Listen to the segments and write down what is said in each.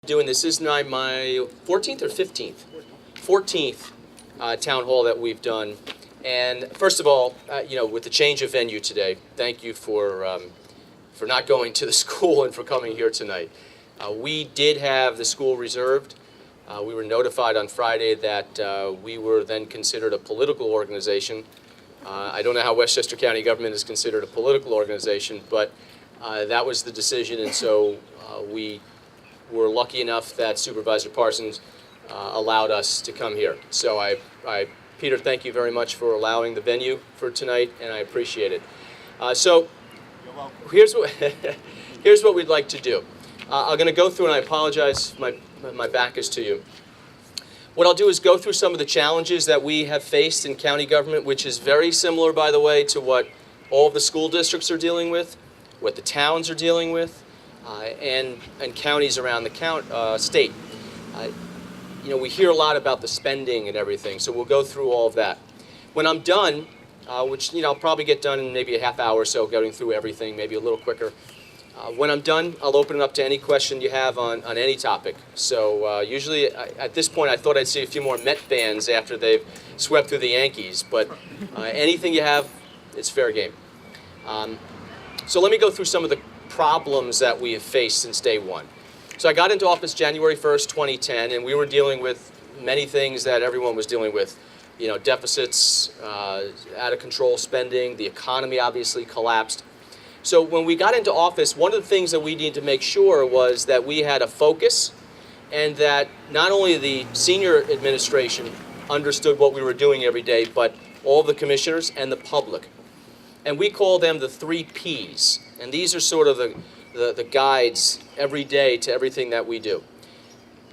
Doing this is my 14th or 15th? 14th town hall that we've done. And first of all, with the change of venue today, thank you for not going to the school and for coming here tonight. We did have the school reserved. We were notified on Friday that we were then considered a political organization. I don't know how Westchester County government is considered a political organization, but that was the decision, and so we were lucky enough that Supervisor Parsons allowed us to come here. So Peter, thank you very much for allowing the venue for tonight, and I appreciate it. So here's what we'd like to do. I'm going to go through, and I apologize, my back is to you. What I'll do is go through some of the challenges that we have faced in county government, which is very similar, by the way, to what all of the school districts are dealing with, what the towns are dealing with, and counties around the state. We hear a lot about the spending and everything, so we'll go through all of that. When I'm done, which I'll probably get done in maybe a half hour or so, going through everything, maybe a little quicker. When I'm done, I'll open it up to any question you have on any topic. So usually, at this point, I thought I'd see a few more Met fans after they've swept through the Yankees, but anything you have, it's fair game. So let me go through some of the problems that we have faced since day one. So I got into office January 1st, 2010, and we were dealing with many things that everyone was dealing with. Deficits, out of control spending, the economy obviously collapsed. So when we got into office, one of the things that we needed to make sure was that we had a focus, and that not only the senior administration understood what we were doing every day, but all the commissioners and the public. And we call them the 3 Ps. And these are sort of the guides every day to everything that we do.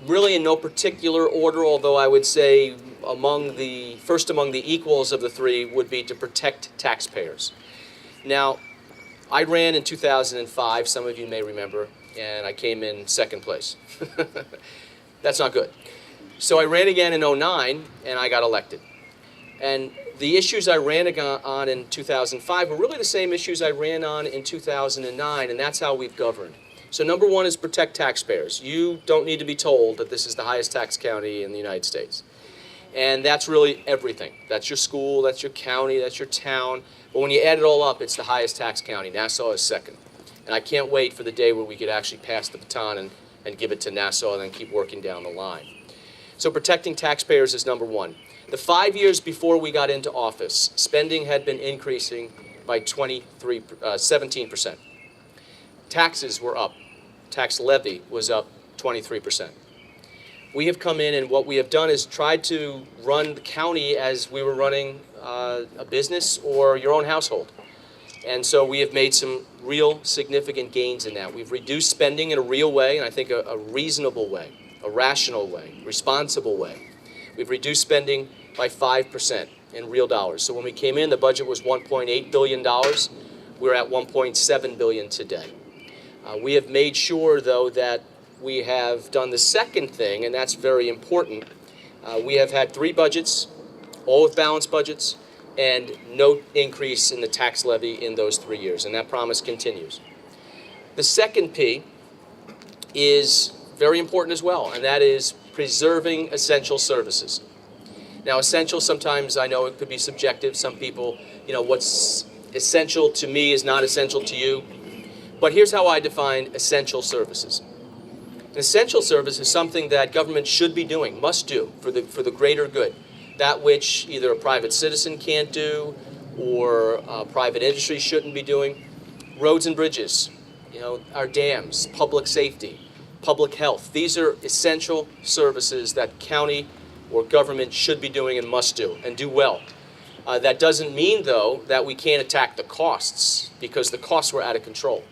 Really in no particular order, although I would say first among the equals of the 3 would be to protect taxpayers. Now, I ran in 2005, some of you may remember, and I came in second place. That's not good. So I ran again in 2009, and I got elected. And the issues I ran on in 2005 were really the same issues I ran on in 2009, and that's how we've governed. So number 1 is protect taxpayers. You don't need to be told that this is the highest tax county in the United States. And that's really everything. That's your school, that's your county, that's your town. But when you add it all up, it's the highest tax county. Nassau is second. And I can't wait for the day where we could actually pass the baton and give it to Nassau and then keep working down the line. So protecting taxpayers is number 1. The 5 years before we got into office, spending had been increasing by 17%. Taxes were up. Tax levy was up 23%. We have come in, and what we have done is tried to run the county as we were running a business or your own household. And so we have made some real significant gains in that. We've reduced spending in a real way, and I think a reasonable way, a rational way, responsible way. We've reduced spending by 5% in real dollars. So when we came in, the budget was $1.8 billion. We're at $1.7 billion today. We have made sure, though, that we have done the second thing, and that's very important. We have had 3 budgets, all with balanced budgets, and no increase in the tax levy in those 3 years, and that promise continues. The second P is very important as well, and that is preserving essential services. Now, essential, sometimes I know it could be subjective. Some people, what's essential to me is not essential to you. But here's how I define essential services. An essential service is something that government should be doing, must do, for the greater good. That which either a private citizen can't do or private industry shouldn't be doing. Roads and bridges, our dams, public safety, public health. These are essential services that county or government should be doing and must do, and do well. That doesn't mean, though, that we can't attack the costs, because the costs were out of control.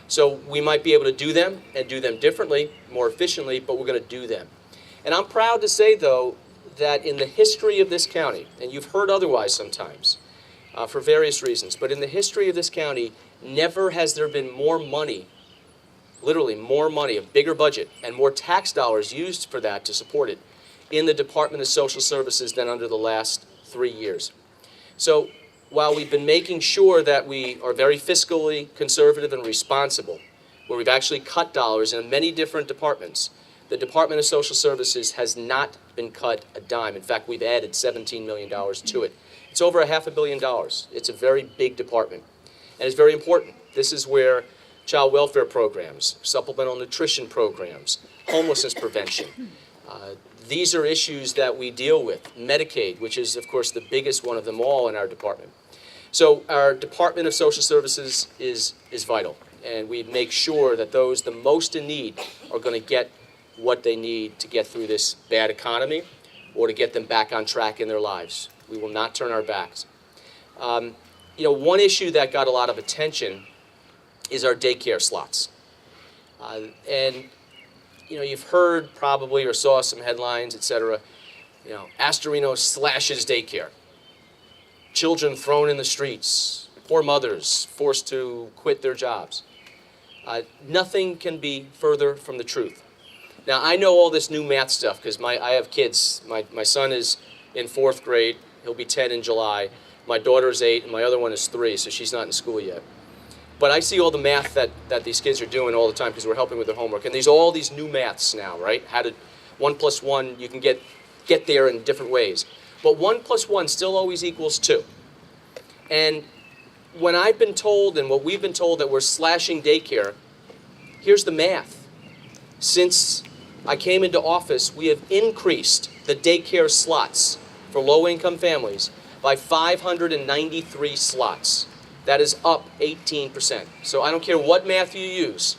So we might be able to do them and do them differently, more efficiently, but we're going to do them. And I'm proud to say, though, that in the history of this county, and you've heard otherwise sometimes, for various reasons, but in the history of this county, never has there been more money, literally more money, a bigger budget, and more tax dollars used for that to support it in the Department of Social Services than under the last 3 years. So while we've been making sure that we are very fiscally conservative and responsible, where we've actually cut dollars in many different departments, the Department of Social Services has not been cut a dime. In fact, we've added $17 million to it. It's over $500 million. It's a very big department, and it's very important. This is where child welfare programs, supplemental nutrition programs, homelessness prevention, these are issues that we deal with. Medicaid, which is, of course, the biggest one of them all in our department. So our Department of Social Services is vital, and we make sure that those the most in need are going to get what they need to get through this bad economy or to get them back on track in their lives. We will not turn our backs. One issue that got a lot of attention is our daycare slots. You've heard probably or saw some headlines, etc. Astorino slashes daycare. Children thrown in the streets. Poor mothers forced to quit their jobs. Nothing can be further from the truth. Now, I know all this new math stuff because I have kids. My son is in 4th grade. He'll be 10 in July. My daughter's 8, and my other one is 3, so she's not in school yet. But I see all the math that these kids are doing all the time because we're helping with their homework. And there's all these new maths now, right? How to 1 plus 1, you can get there in different ways. But 1 plus 1 still always equals 2. And when I've been told and what we've been told that we're slashing daycare, here's the math. Since I came into office, we have increased the daycare slots for low-income families by 593 slots. That is up 18%. So I don't care what math you use,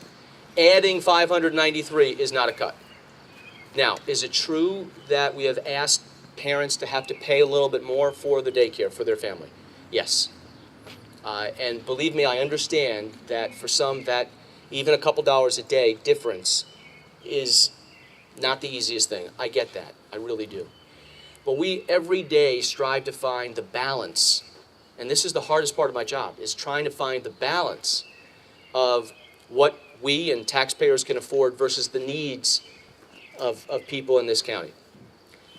adding 593 is not a cut. Now, is it true that we have asked parents to have to pay a little bit more for the daycare for their family? Yes. And believe me, I understand that for some, that even a couple dollars a day difference is not the easiest thing. I get that. I really do. But we every day strive to find the balance. And this is the hardest part of my job, is trying to find the balance of what we and taxpayers can afford versus the needs of people in this county.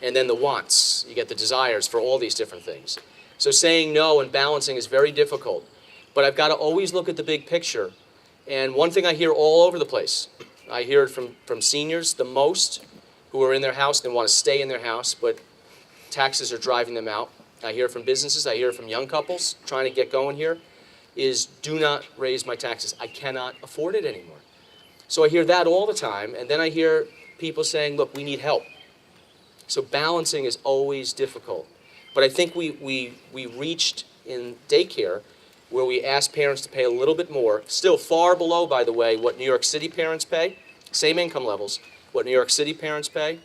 And then the wants. You get the desires for all these different things. So saying no and balancing is very difficult. But I've got to always look at the big picture. And one thing I hear all over the place, I hear it from seniors the most, who are in their house and want to stay in their house, but taxes are driving them out. I hear from businesses, I hear from young couples trying to get going here, is do not raise my taxes. I cannot afford it anymore. So I hear that all the time, and then I hear people saying, look, we need help. So balancing is always difficult. But I think we reached in daycare where we asked parents to pay a little bit more, still far below, by the way, what New York City parents pay, same income levels, what New York City parents pay,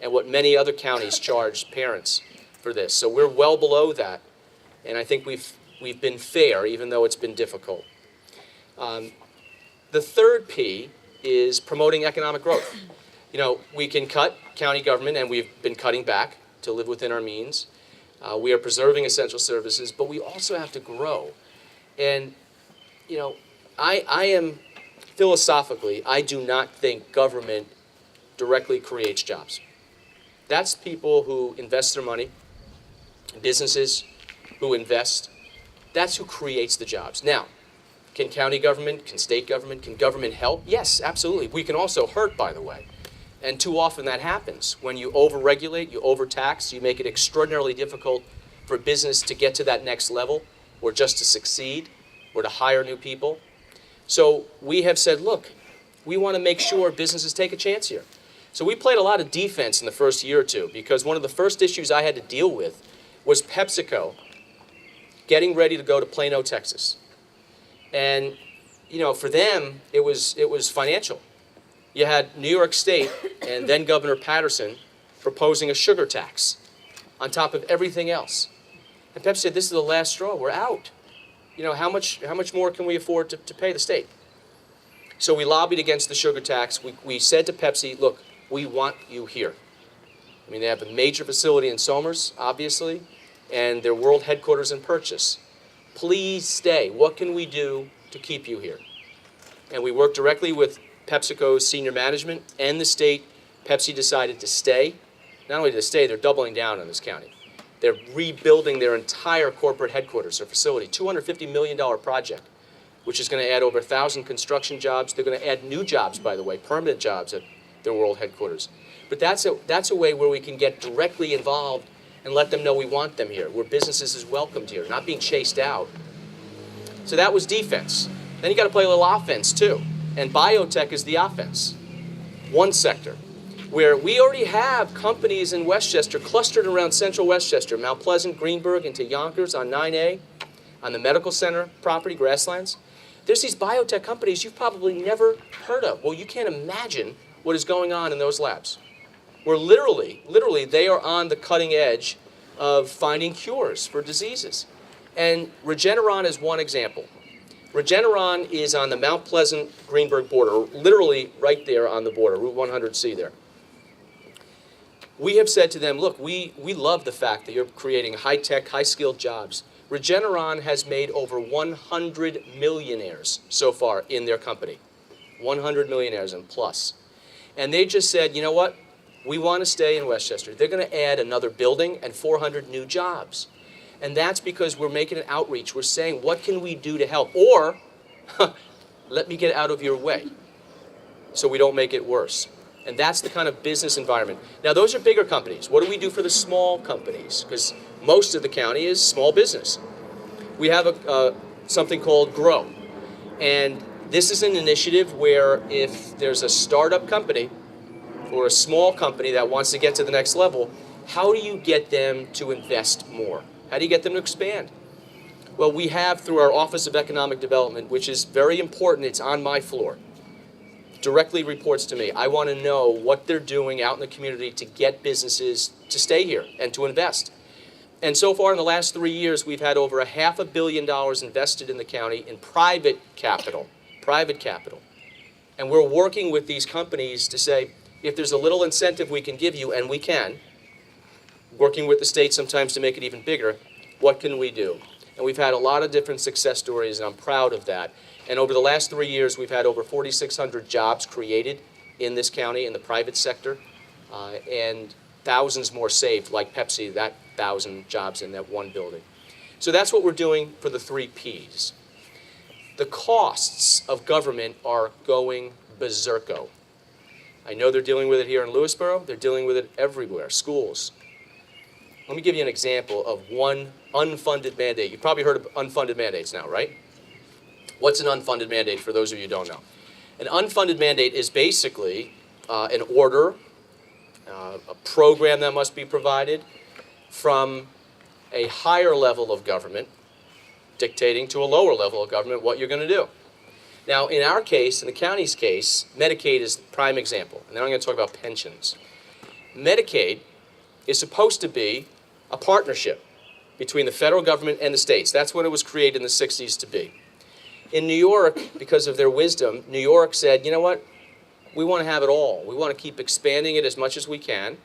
and what many other counties charge parents for this. So we're well below that, and I think we've been fair, even though it's been difficult. The third P is promoting economic growth. We can cut county government, and we've been cutting back to live within our means. We are preserving essential services, but we also have to grow. And, I am, philosophically, I do not think government directly creates jobs. That's people who invest their money, businesses who invest. That's who creates the jobs. Now, can county government, can state government, can government help? Yes, absolutely. We can also hurt, by the way. And too often that happens. When you overregulate, you overtax, you make it extraordinarily difficult for business to get to that next level or just to succeed or to hire new people. So we have said, look, we want to make sure businesses take a chance here. So we played a lot of defense in the first year or two because one of the first issues I had to deal with was PepsiCo getting ready to go to Plano, Texas. And, for them, it was financial. You had New York State and then Governor Patterson proposing a sugar tax on top of everything else. And Pepsi said, this is the last straw. We're out. How much more can we afford to pay the state? So we lobbied against the sugar tax. We said to Pepsi, look, we want you here. They have a major facility in Somers, obviously, and their world headquarters in Purchase. Please stay. What can we do to keep you here? And we worked directly with PepsiCo's senior management and the state. Pepsi decided to stay. Not only to stay, they're doubling down on this county. They're rebuilding their entire corporate headquarters, their facility, $250 million project, which is going to add over 1,000 construction jobs. They're going to add new jobs, by the way, permanent jobs at their world headquarters. But that's a way where we can get directly involved and let them know we want them here, where businesses is welcomed here, not being chased out. So that was defense. Then you got to play a little offense too. And biotech is the offense. One sector where we already have companies in Westchester clustered around central Westchester, Mount Pleasant, Greenburgh, into Yonkers on 9A, on the medical center property, Grasslands. There's these biotech companies you've probably never heard of. Well, you can't imagine what is going on in those labs. Where literally, they are on the cutting edge of finding cures for diseases. And Regeneron is one example. Regeneron is on the Mount Pleasant-Greenburgh border, literally right there on the border, Route 100C there. We have said to them, look, we love the fact that you're creating high-tech, high-skilled jobs. Regeneron has made over 100 millionaires so far in their company. 100 millionaires and plus. And they just said, you know what? We want to stay in Westchester. They're going to add another building and 400 new jobs. And that's because we're making an outreach. We're saying, what can we do to help? Or, let me get out of your way so we don't make it worse. And that's the kind of business environment. Now, those are bigger companies. What do we do for the small companies? Because most of the county is small business. We have something called GROW. And this is an initiative where if there's a startup company or a small company that wants to get to the next level, how do you get them to invest more? How do you get them to expand? Well, we have through our Office of Economic Development, which is very important. It's on my floor. Directly reports to me. I want to know what they're doing out in the community to get businesses to stay here and to invest. And so far in the last 3 years, we've had over $500 million invested in the county in private capital. And we're working with these companies to say, if there's a little incentive we can give you, and we can, working with the state sometimes to make it even bigger, what can we do? And we've had a lot of different success stories, and I'm proud of that. And over the last 3 years, we've had over 4,600 jobs created in this county in the private sector, and thousands more saved, like Pepsi, that 1,000 jobs in that one building. So that's what we're doing for the 3 Ps. The costs of government are going berserko. I know they're dealing with it here in Lewisboro. They're dealing with it everywhere, schools. Let me give you an example of one unfunded mandate. You've probably heard of unfunded mandates now, right? What's an unfunded mandate for those of you who don't know? An unfunded mandate is basically an order, a program that must be provided from a higher level of government dictating to a lower level of government what you're going to do. Now, in our case, in the county's case, Medicaid is the prime example. And then I'm going to talk about pensions. Medicaid is supposed to be a partnership between the federal government and the states. That's what it was created in the 60s to be. In New York, because of their wisdom, New York said, you know what? We want to have it all. We want to keep expanding it as much as we can.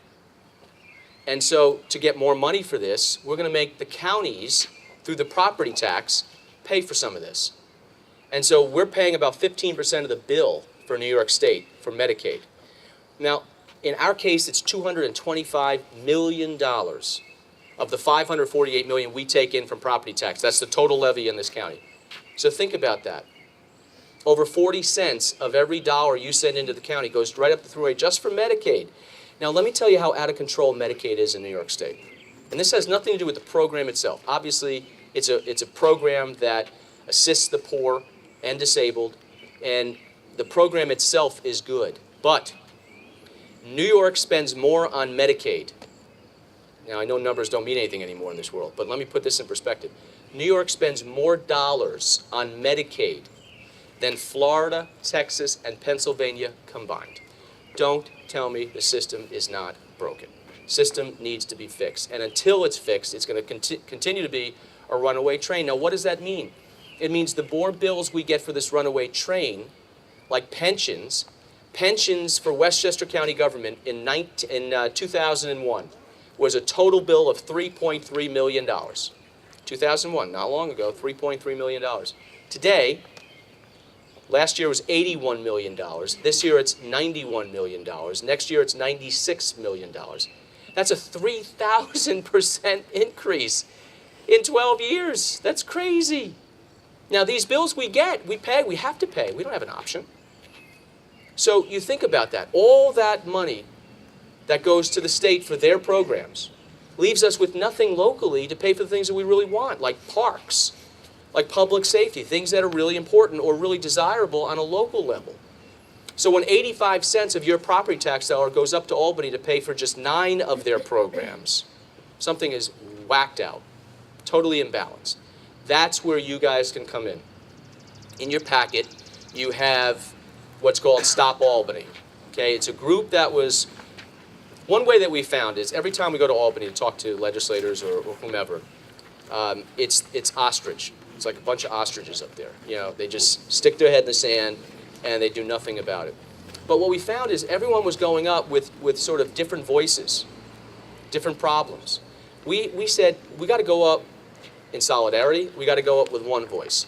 And so to get more money for this, we're going to make the counties, through the property tax, pay for some of this. And so we're paying about 15% of the bill for New York State for Medicaid. Now, in our case, it's $225 million of the $548 million we take in from property tax. That's the total levy in this county. So think about that. Over 40 cents of every dollar you send into the county goes right up the throughway just for Medicaid. Now, let me tell you how out of control Medicaid is in New York State. And this has nothing to do with the program itself. Obviously, it's a program that assists the poor and disabled, and the program itself is good. But New York spends more on Medicaid. Now, I know numbers don't mean anything anymore in this world, but let me put this in perspective. New York spends more dollars on Medicaid than Florida, Texas, and Pennsylvania combined. Don't tell me the system is not broken. System needs to be fixed. And until it's fixed, it's going to continue to be a runaway train. Now, what does that mean? It means the more bills we get for this runaway train, like pensions for Westchester County government in 2001 was a total bill of $3.3 million. 2001, not long ago, $3.3 million. Today, last year was $81 million. This year it's $91 million. Next year it's $96 million. That's a 3,000% increase in 12 years. That's crazy. Now, these bills we get, we pay, we have to pay. We don't have an option. So you think about that. All that money that goes to the state for their programs leaves us with nothing locally to pay for the things that we really want, like parks, like public safety, things that are really important or really desirable on a local level. So when 85 cents of your property tax dollar goes up to Albany to pay for just 9 of their programs, something is whacked out, totally imbalanced. That's where you guys can come in. In your packet, you have what's called Stop Albany. Okay, it's a group that was, one way that we found is every time we go to Albany to talk to legislators or whomever, it's ostrich. It's like a bunch of ostriches up there. You know, they just stick their head in the sand and they do nothing about it. But what we found is everyone was going up with sort of different voices, different problems. We said, we got to go up in solidarity. We got to go up with one voice.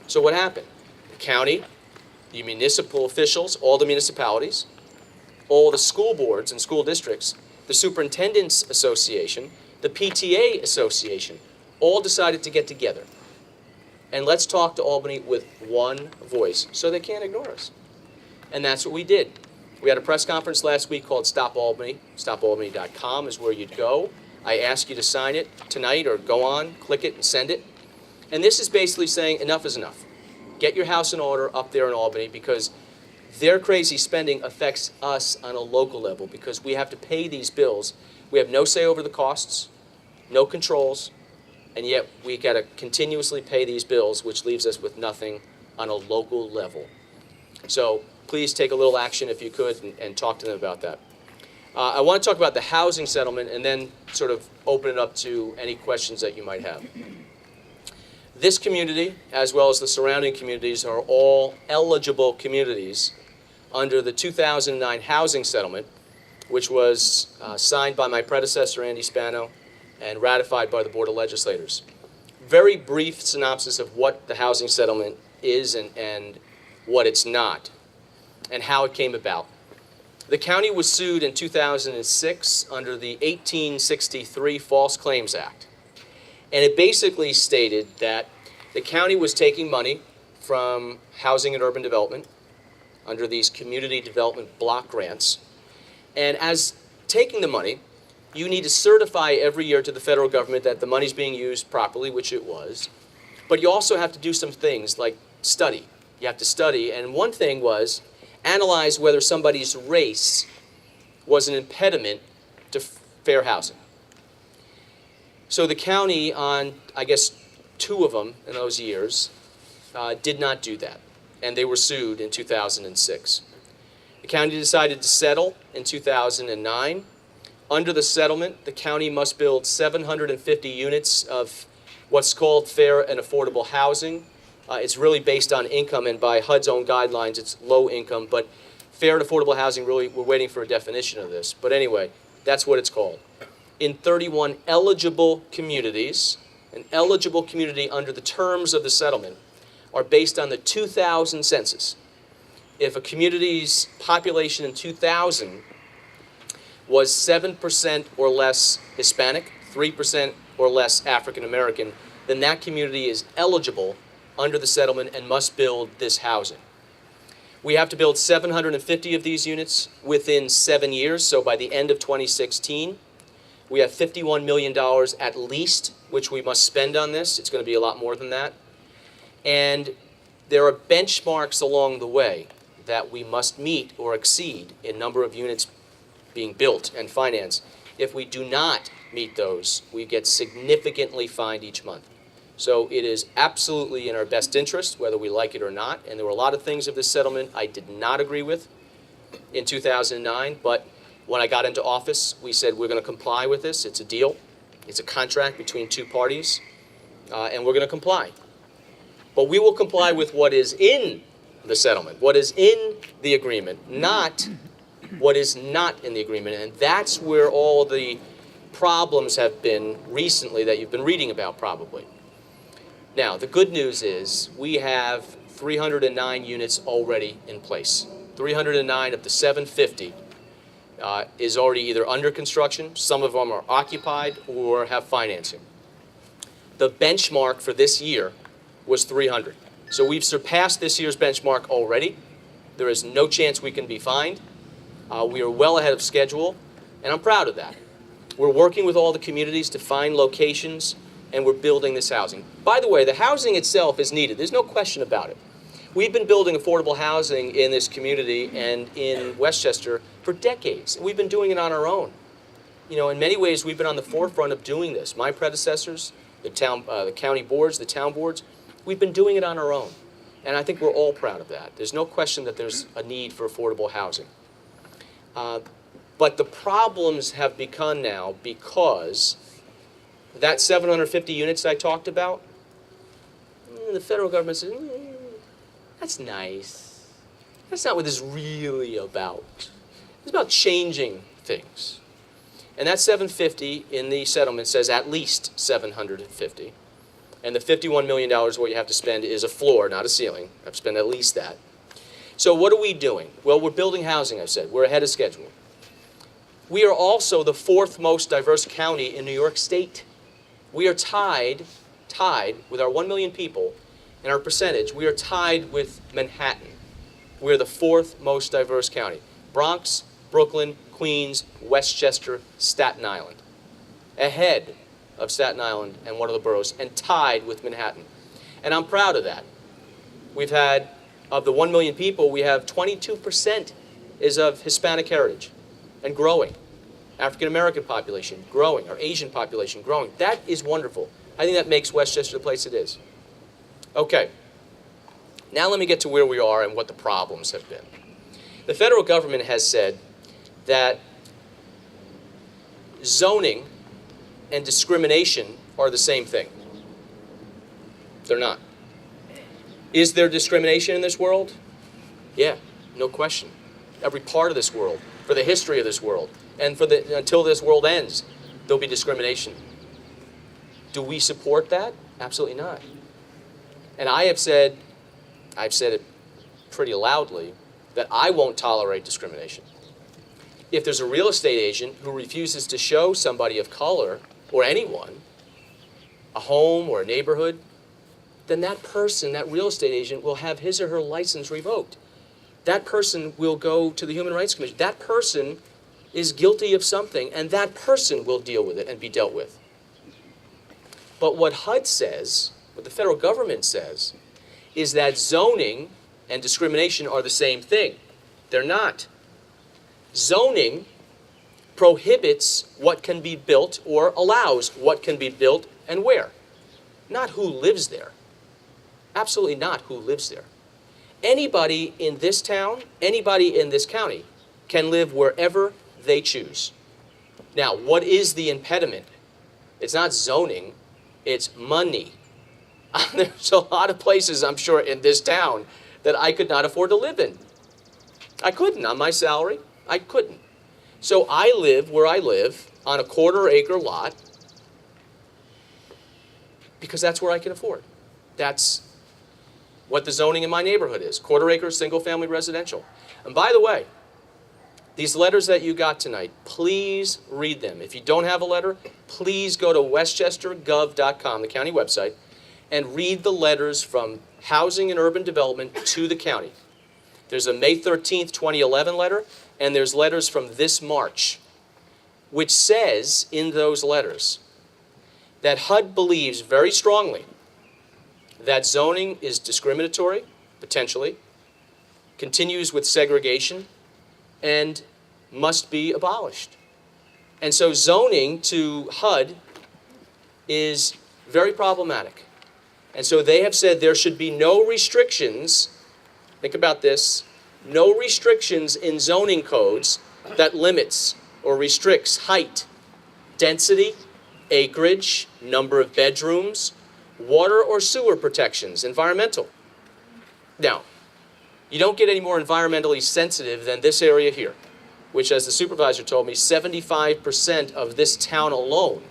So what happened? The county, the municipal officials, all the municipalities, all the school boards and school districts, the Superintendent's Association, the PTA Association, all decided to get together. And let's talk to Albany with one voice so they can't ignore us. And that's what we did. We had a press conference last week called Stop Albany. StopAlbany.com is where you'd go. I ask you to sign it tonight or go on, click it, and send it. And this is basically saying enough is enough. Get your house in order up there in Albany because their crazy spending affects us on a local level because we have to pay these bills. We have no say over the costs, no controls, and yet we got to continuously pay these bills, which leaves us with nothing on a local level. So please take a little action if you could and talk to them about that. I want to talk about the housing settlement and then sort of open it up to any questions that you might have. This community, as well as the surrounding communities, are all eligible communities under the 2009 housing settlement, which was signed by my predecessor, Andy Spano, and ratified by the Board of Legislators. Very brief synopsis of what the housing settlement is and what it's not, and how it came about. The county was sued in 2006 under the 1863 False Claims Act. And it basically stated that the county was taking money from housing and urban development under these community development block grants. And as taking the money, you need to certify every year to the federal government that the money's being used properly, which it was. But you also have to do some things like study. You have to study. And one thing was analyze whether somebody's race was an impediment to fair housing. So the county on, I guess, 2 of them in those years did not do that, and they were sued in 2006. The county decided to settle in 2009. Under the settlement, the county must build 750 units of what's called fair and affordable housing. It's really based on income, and by HUD's own guidelines, it's low income, but fair and affordable housing, really, we're waiting for a definition of this. But anyway, that's what it's called. In 31 eligible communities, an eligible community under the terms of the settlement are based on the 2000 census. If a community's population in 2000 was 7% or less Hispanic, 3% or less African American, then that community is eligible under the settlement and must build this housing. We have to build 750 of these units within 7 years, so by the end of 2016, we have $51 million at least, which we must spend on this. It's going to be a lot more than that. And there are benchmarks along the way that we must meet or exceed in number of units being built and financed. If we do not meet those, we get significantly fined each month. So it is absolutely in our best interest, whether we like it or not. And there were a lot of things of this settlement I did not agree with in 2009, but when I got into office, we said we're going to comply with this. It's a deal. It's a contract between 2 parties, and we're going to comply. But we will comply with what is in the settlement, what is in the agreement, not what is not in the agreement. And that's where all the problems have been recently that you've been reading about probably. Now, the good news is we have 309 units already in place. 309 of the 750 is already either under construction, some of them are occupied, or have financing. The benchmark for this year was 300. So we've surpassed this year's benchmark already. There is no chance we can be fined. We are well ahead of schedule, and I'm proud of that. We're working with all the communities to find locations, and we're building this housing. By the way, the housing itself is needed. There's no question about it. We've been building affordable housing in this community and in Westchester for decades. We've been doing it on our own. You know, in many ways, we've been on the forefront of doing this. My predecessors, the county boards, the town boards, we've been doing it on our own. And I think we're all proud of that. There's no question that there's a need for affordable housing. But the problems have begun now because that 750 units I talked about, the federal government says, that's nice. That's not what this is really about. It's about changing things. And that 750 in the settlement says at least 750. And the $51 million what you have to spend is a floor, not a ceiling. You have to spend at least that. So what are we doing? Well, we're building housing, I said. We're ahead of schedule. We are also the fourth most diverse county in New York State. We are tied with our 1 million people and our percentage, we are tied with Manhattan. We're the fourth most diverse county. Bronx, Brooklyn, Queens, Westchester, Staten Island. Ahead of Staten Island and one of the boroughs, and tied with Manhattan. And I'm proud of that. We've had, of the 1 million people, we have 22% is of Hispanic heritage and growing. African American population growing, our Asian population growing. That is wonderful. I think that makes Westchester the place it is. Okay, now let me get to where we are and what the problems have been. The federal government has said that zoning and discrimination are the same thing. They're not. Is there discrimination in this world? Yeah, no question. Every part of this world, for the history of this world, and until this world ends, there'll be discrimination. Do we support that? Absolutely not. And I've said it pretty loudly, that I won't tolerate discrimination. If there's a real estate agent who refuses to show somebody of color, or anyone, a home or a neighborhood, then that person, that real estate agent, will have his or her license revoked. That person will go to the Human Rights Commission. That person is guilty of something, and that person will deal with it and be dealt with. But what HUD says, what the federal government says, is that zoning and discrimination are the same thing. They're not. Zoning prohibits what can be built or allows what can be built and where. Not who lives there. Absolutely not who lives there. Anybody in this town, anybody in this county can live wherever they choose. Now, what is the impediment? It's not zoning, it's money. There's a lot of places, I'm sure, in this town that I could not afford to live in. I couldn't on my salary. I couldn't. So I live where I live on a quarter-acre lot because that's where I can afford. That's what the zoning in my neighborhood is. Quarter-acre, single-family residential. And by the way, these letters that you got tonight, please read them. If you don't have a letter, please go to westchestergov.com, the county website, and read the letters from Housing and Urban Development to the county. There's a May 13th, 2011 letter, and there's letters from this March, which says in those letters that HUD believes very strongly that zoning is discriminatory, potentially, continues with segregation, and must be abolished. And so zoning to HUD is very problematic. And so they have said there should be no restrictions, think about this, no restrictions in zoning codes that limits or restricts height, density, acreage, number of bedrooms, water or sewer protections, environmental. Now, you don't get any more environmentally sensitive than this area here, which, as the supervisor told me, 75% of this town alone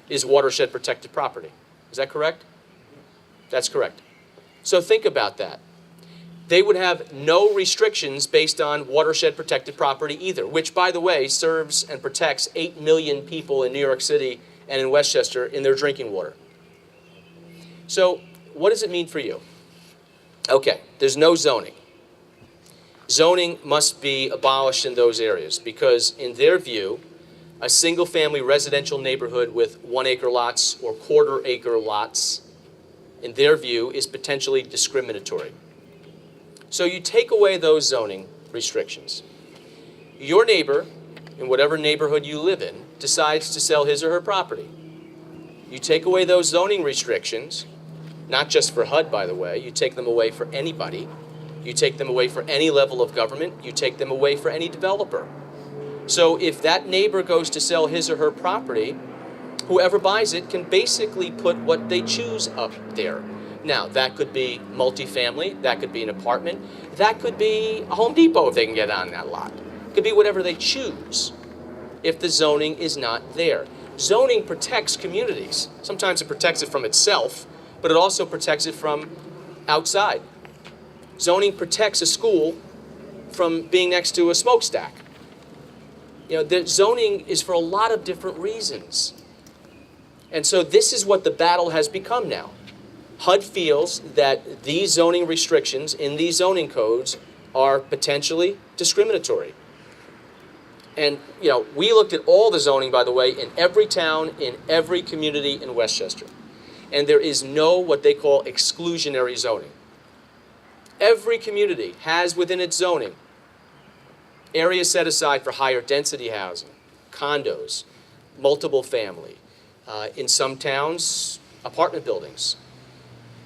is watershed protected property. Is that correct? That's correct. So think about that. They would have no restrictions based on watershed protected property either, which, by the way, serves and protects 8 million people in New York City and in Westchester in their drinking water. So what does it mean for you? Okay, there's no zoning. Zoning must be abolished in those areas because, in their view, a single-family residential neighborhood with 1-acre lots or quarter-acre lots, in their view, is potentially discriminatory. So you take away those zoning restrictions. Your neighbor, in whatever neighborhood you live in, decides to sell his or her property. You take away those zoning restrictions, not just for HUD, by the way, you take them away for anybody. You take them away for any level of government. You take them away for any developer. So if that neighbor goes to sell his or her property, whoever buys it can basically put what they choose up there. Now, that could be multifamily, that could be an apartment, that could be a Home Depot if they can get on that lot. It could be whatever they choose if the zoning is not there. Zoning protects communities. Sometimes it protects it from itself, but it also protects it from outside. Zoning protects a school from being next to a smokestack. You know, the zoning is for a lot of different reasons. And so this is what the battle has become now. HUD feels that these zoning restrictions in these zoning codes are potentially discriminatory. And, you know, we looked at all the zoning, by the way, in every town, in every community in Westchester. And there is no what they call exclusionary zoning. Every community has within its zoning areas set aside for higher density housing, condos, multiple family, in some towns, apartment buildings,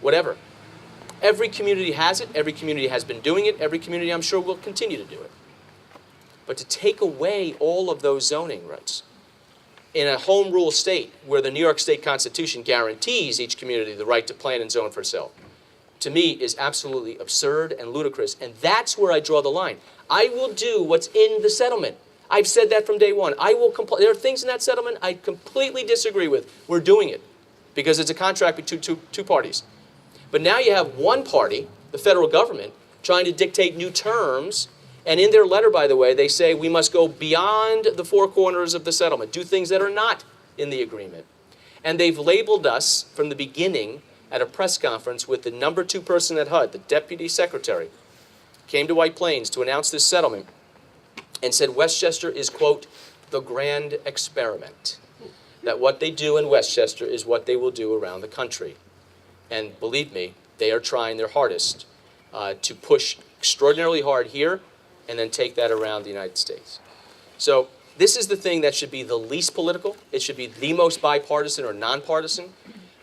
whatever. Every community has it. Every community has been doing it. Every community, I'm sure, will continue to do it. But to take away all of those zoning rights in a home rule state where the New York State Constitution guarantees each community the right to plan and zone for itself, to me is absolutely absurd and ludicrous. And that's where I draw the line. I will do what's in the settlement. I've said that from day one. I will comply. There are things in that settlement I completely disagree with. We're doing it because it's a contract between two parties. But now you have one party, the federal government, trying to dictate new terms. And in their letter, by the way, they say we must go beyond the four corners of the settlement, do things that are not in the agreement. And they've labeled us from the beginning at a press conference with the number 2 person at HUD, the deputy secretary, came to White Plains to announce this settlement and said Westchester is, quote, the grand experiment. That what they do in Westchester is what they will do around the country. And believe me, they are trying their hardest to push extraordinarily hard here and then take that around the United States. So this is the thing that should be the least political. It should be the most bipartisan or nonpartisan,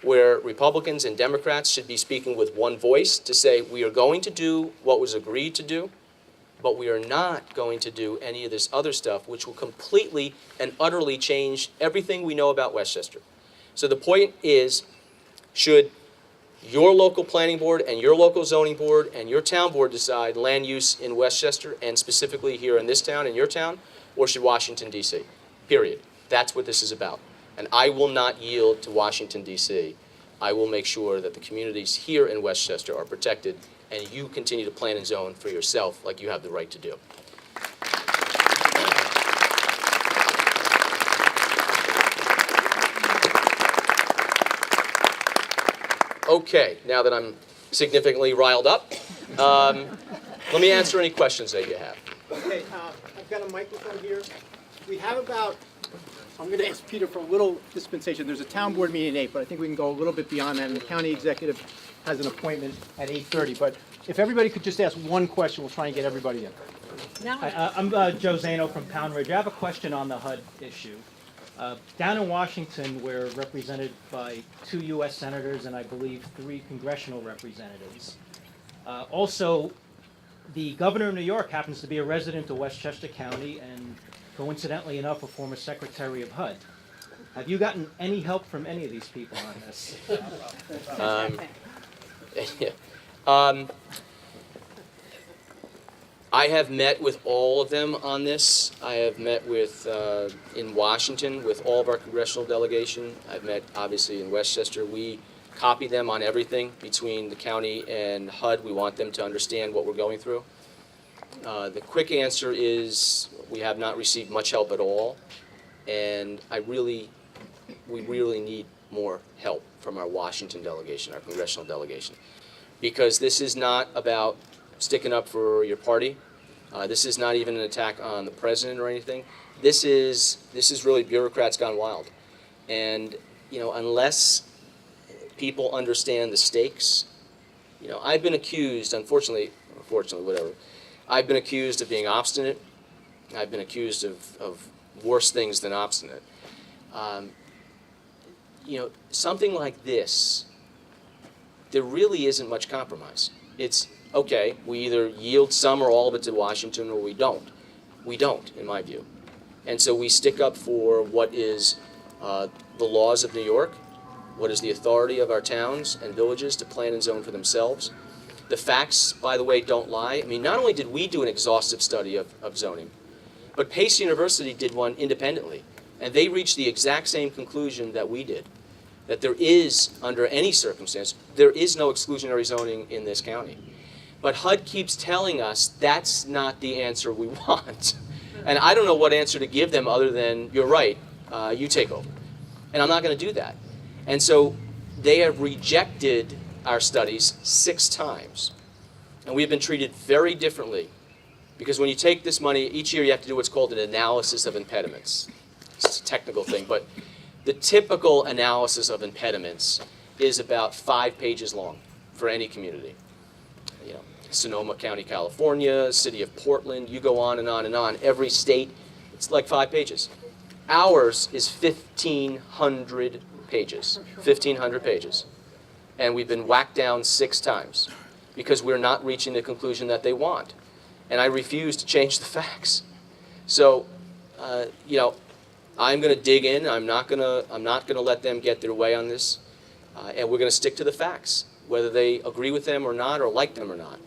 where Republicans and Democrats should be speaking with one voice to say we are going to do what was agreed to do, but we are not going to do any of this other stuff which will completely and utterly change everything we know about Westchester. So the point is, should your local planning board and your local zoning board and your town board decide land use in Westchester and specifically here in this town, in your town, or should Washington, D.C.? Period. That's what this is about. And I will not yield to Washington, D.C. I will make sure that the communities here in Westchester are protected and you continue to plan and zone for yourself like you have the right to do. Okay, now that I'm significantly riled up, let me answer any questions that you have. Okay, I've got a microphone here. We have about, I'm going to ask Peter for a little dispensation. There's a town board meeting at 8, but I think we can go a little bit beyond that, and the county executive has an appointment at 8:30. But if everybody could just ask one question, we'll try and get everybody in. Hi, I'm Joe Zano from Pound Ridge. I have a question on the HUD issue. Down in Washington, we're represented by 2 U.S. senators and I believe 3 congressional representatives. Also, the governor of New York happens to be a resident of Westchester County and, coincidentally enough, a former secretary of HUD. Have you gotten any help from any of these people on this? I have met with all of them on this. I have met with, in Washington, with all of our congressional delegation. I've met, obviously, in Westchester. We copy them on everything between the county and HUD. We want them to understand what we're going through. The quick answer is we have not received much help at all, and we really need more help from our Washington delegation, our congressional delegation, because this is not about sticking up for your party. This is not even an attack on the president or anything. This is really bureaucrats gone wild. And, unless people understand the stakes, I've been accused, unfortunately, whatever, I've been accused of being obstinate. I've been accused of worse things than obstinate. Something like this, there really isn't much compromise. It's, okay, we either yield some or all of it to Washington, or we don't. We don't, in my view. And so we stick up for what is the laws of New York, what is the authority of our towns and villages to plan and zone for themselves. The facts, by the way, don't lie. I mean, not only did we do an exhaustive study of zoning, but Pace University did one independently, and they reached the exact same conclusion that we did, that there is, under any circumstance, there is no exclusionary zoning in this county. But HUD keeps telling us that's not the answer we want. And I don't know what answer to give them other than, you're right, you take over. And I'm not going to do that. And so they have rejected our studies 6 times. And we've been treated very differently. Because when you take this money, each year you have to do what's called an analysis of impediments. It's a technical thing, but the typical analysis of impediments is about 5 pages long for any community. Sonoma County, California, City of Portland, you go on and on and on. Every state, it's like 5 pages. Ours is 1,500 pages. 1,500 pages. And we've been whacked down 6 times because we're not reaching the conclusion that they want. And I refuse to change the facts. So, I'm going to dig in. I'm not going to let them get their way on this. And we're going to stick to the facts, whether they agree with them or not, or like them or not.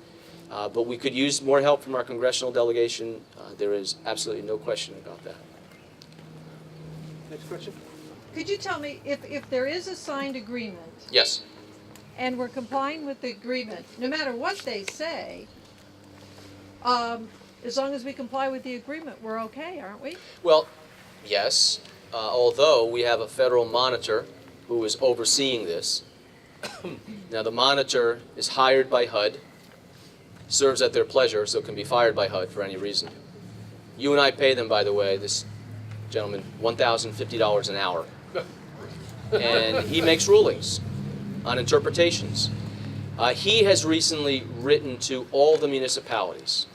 But we could use more help from our congressional delegation. There is absolutely no question about that. Next question. Could you tell me if there is a signed agreement? Yes. And we're complying with the agreement, no matter what they say, as long as we comply with the agreement, we're okay, aren't we? Well, yes. Although we have a federal monitor who is overseeing this. Now, the monitor is hired by HUD, serves at their pleasure, so can be fired by HUD for any reason. You and I pay them, by the way, this gentleman, $1,050 an hour. And he makes rulings on interpretations. He has recently written to all the municipalities,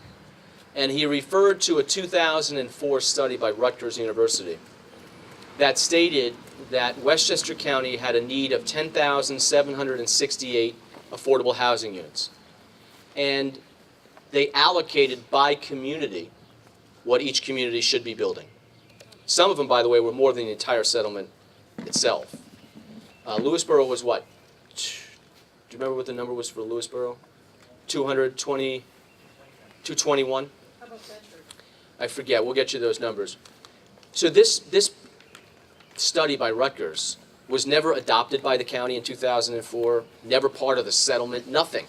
and he referred to a 2004 study by Rutgers University that stated that Westchester County had a need of 10,768 affordable housing units. And they allocated by community what each community should be building. Some of them, by the way, were more than the entire settlement itself. Lewisboro was what? Do you remember what the number was for Lewisboro? 220, 221? How about Bedford? I forget. We'll get you those numbers. So this study by Rutgers was never adopted by the county in 2004, never part of the settlement, nothing.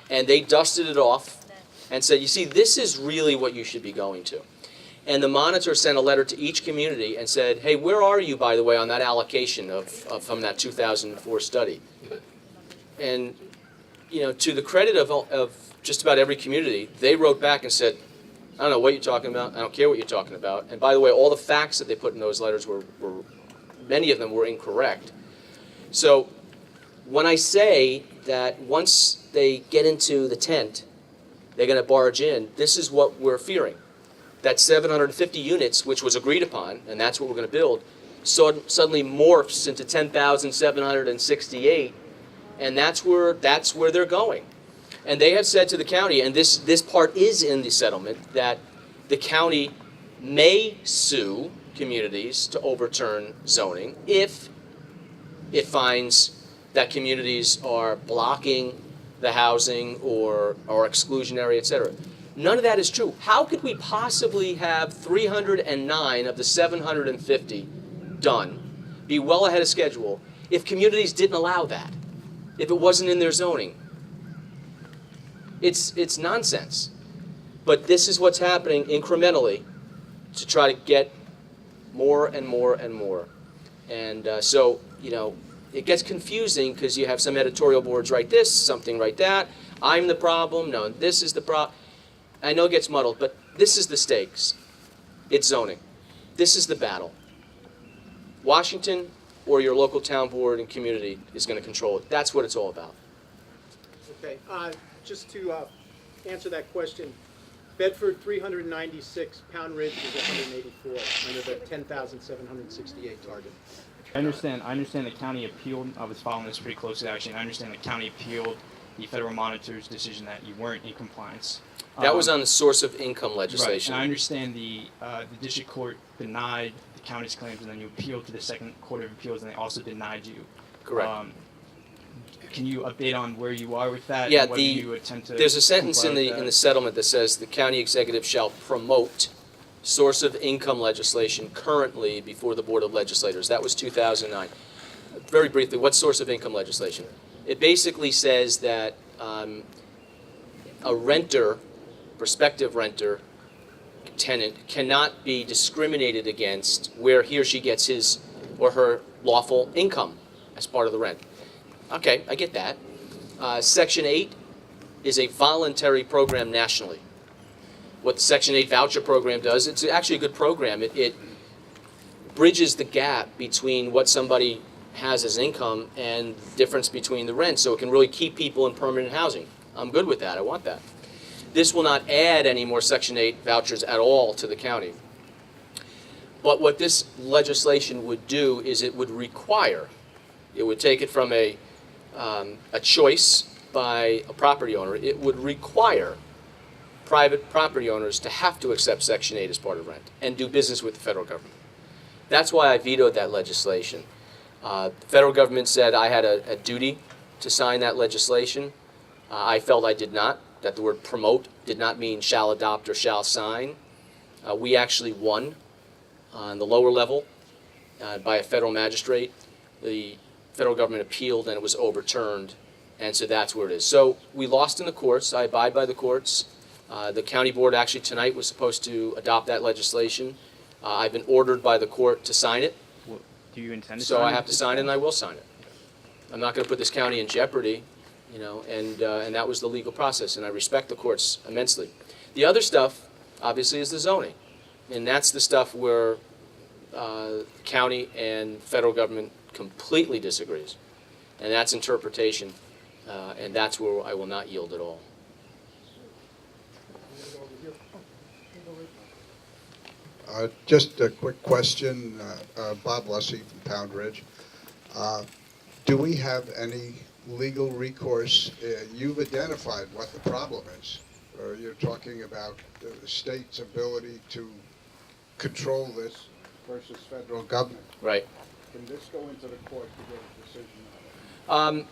And they dusted it off and said, you see, this is really what you should be going to. And the monitor sent a letter to each community and said, hey, where are you, by the way, on that allocation from that 2004 study? And, to the credit of just about every community, they wrote back and said, I don't know what you're talking about. I don't care what you're talking about. And by the way, all the facts that they put in those letters were many of them were incorrect. So when I say that once they get into the tent, they're going to barge in, this is what we're fearing. That 750 units, which was agreed upon, and that's what we're going to build, suddenly morphs into 10,768, and that's where they're going. And they have said to the county, and this part is in the settlement, that the county may sue communities to overturn zoning if it finds that communities are blocking the housing or exclusionary, etc. None of that is true. How could we possibly have 309 of the 750 done, be well ahead of schedule, if communities didn't allow that, if it wasn't in their zoning? It's nonsense. But this is what's happening incrementally to try to get more and more and more. And so, it gets confusing because you have some editorial boards write this, something write that. I'm the problem. No, this is the problem. I know it gets muddled, but this is the stakes. It's zoning. This is the battle. Washington or your local town board and community is going to control it. That's what it's all about. Okay, just to answer that question, Bedford 396, Pound Ridge is 184 under the 10,768 target. I understand the county appealed. I was following this pretty closely, actually, and I understand the county appealed the federal monitor's decision that you weren't in compliance. That was on the source of income Right, legislation. and I understand the district court denied the county's claims, and then you appealed to the Second Court of Appeals, and they also denied you. Correct. Can you update on where you are with that? Yeah, and whether you attempt to there's a sentence comply in with the that? settlement that says the county executive shall promote source of income legislation currently before the Board of Legislators. That was 2009. Very briefly, what's source of income legislation? It basically says that a renter, prospective renter, tenant, cannot be discriminated against where he or she gets his or her lawful income as part of the rent. Okay, I get that. Section 8 is a voluntary program nationally. What the Section 8 voucher program does, it's actually a good program. It bridges the gap between what somebody has as income and the difference between the rent, so it can really keep people in permanent housing. I'm good with that. I want that. This will not add any more Section 8 vouchers at all to the county. But what this legislation would do is it would require, it would take it from a choice by a property owner. It would require private property owners to have to accept Section 8 as part of rent and do business with the federal government. That's why I vetoed that legislation. The federal government said I had a duty to sign that legislation. I felt I did not, that the word promote did not mean shall adopt or shall sign. We actually won on the lower level by a federal magistrate. The federal government appealed and it was overturned, and so that's where it is. So we lost in the courts. I abide by the courts. The county board actually tonight was supposed to adopt that legislation. I've been ordered by the court to sign it. Well, do you intend to So sign I have to sign it, and I will sign it. I'm not going to put this county in jeopardy, you know, and that was the legal process, and I respect the courts immensely. The other stuff, obviously, is the zoning, and that's the stuff where county and federal government completely disagrees, and that's interpretation, and that's where I will not yield at all. Just a quick question, Bob Lussey from Pound Ridge. Do we have any legal recourse? You've identified what the problem is. You're talking about the state's ability to control this versus federal government. Right. Can this go into the court to get a decision on it?